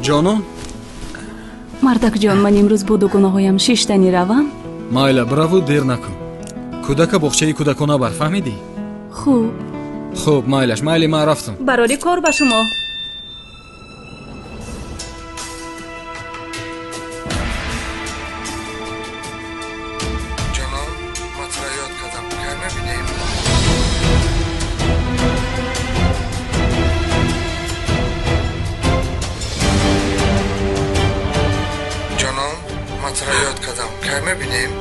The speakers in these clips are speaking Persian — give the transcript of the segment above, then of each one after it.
ҷонон мардакҷон, ман имрӯз бо дугунаҳоям шиштани равам. майла браву дер накун. кӯдака бохчаи кӯдакона бар, фаҳмидӣ? хуб. хуб, майлаш, майли ман рафтам. барори кор ба шумо. ҷаноб, матраёт кадам, кай мебинем? ҷаноб, матраёт кадам, кай мебинем?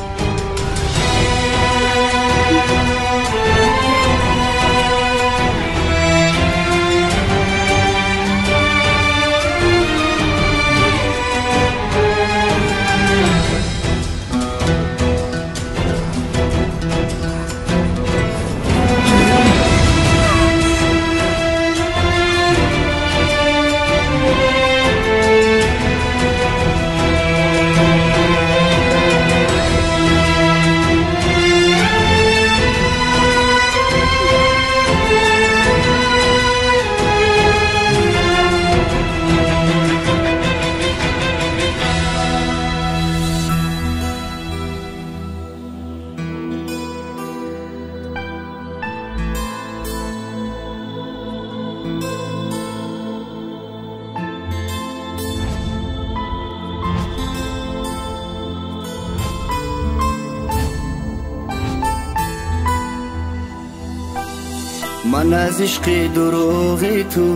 من از عشق دروغی تو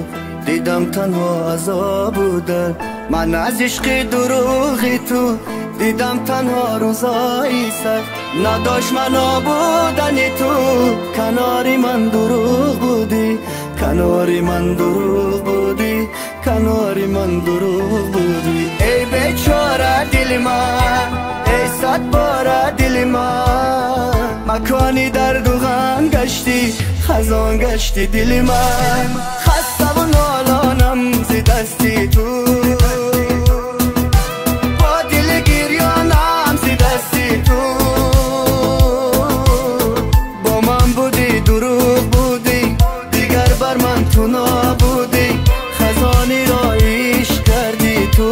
دیدم تنها عذاب بودن. من از عشق دروغی تو دیدم تنها روزایی سخت. نداشت منو بودنی تو، کناری من دروغ بودی، کناری من دروغ بودی، کناری من دروغ بودی. ای بیچاره دل من، ای صد باره دل من، مکانی در و غم گشتی، خزان گشتی دل من. خسته و نالانم زی دستی تو، با دل گریانم زی دستی تو. با من بودی دروغ بودی، دیگر بر من تو نبودی، خزانی را عشق کردی تو.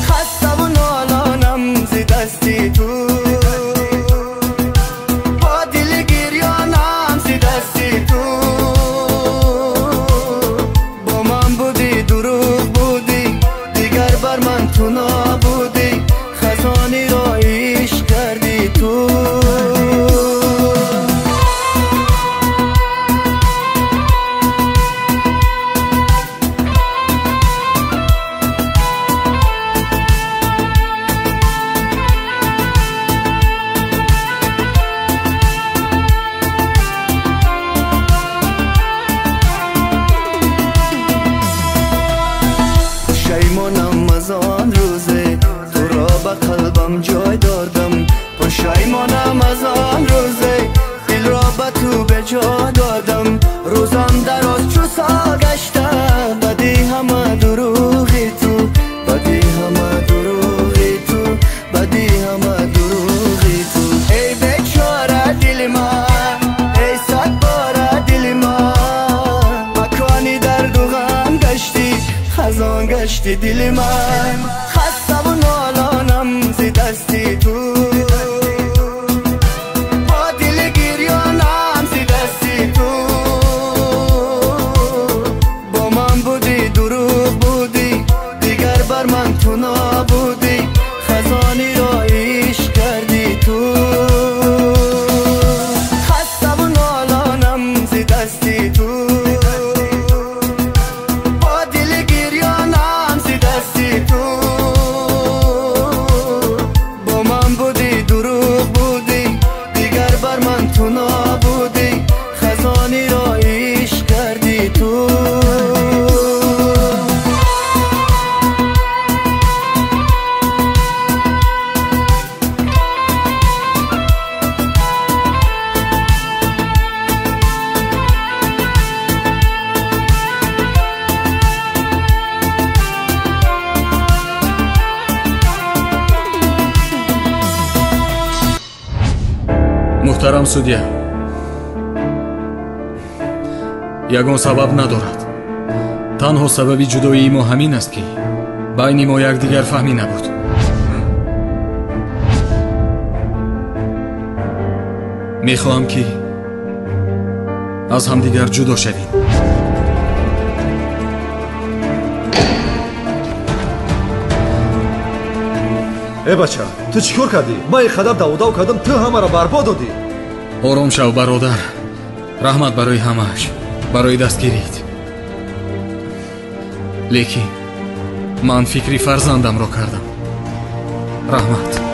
خسته و نالانم زی دستی تو، تو نبودی، خزانی را عشق کردی تو. شیمانم از آن روزه تو را به قلبم جای دادم، پشیمانم از آن روزه دل را به تو به جا دادم. روزم دراز چو سال گشته، بدی همه دروغی تو، بدی همه دروغی تو، بدی همه دروغی تو. ای بیچاره دل من، ای صد باره دل من، مکانی درد و غم گشتی، خزان گشتی دل من. خسته و نالانم زی دستی تو، با دل گریانم زی دستی تو. با من بودی دروغ بودی، دیگر بر من تو نبودی، خزانی را عشق کردی تو. خسته و نالانم زی دستی تو، با من بودی دروغ بودی، دیگر بر من تو نبودی، خزانی را عشق کردی تو. محترم судья، ягон сабаб надорад. танҳо сабаби ҷудоии мо ҳамин аст ки байни мо якдигар фаҳмӣ набуд. мехоҳам ки аз ҳамдигар ҷудо шавем. бача, ту чӣ кор кардӣ? Ман ин қадар даводав кардам, ту ҳамаро барбод додӣ. ором шав бародар, раҳмат барои ҳамааш, барои дастгирит. лекин ман фикри фарзандамро кардам. раҳмат.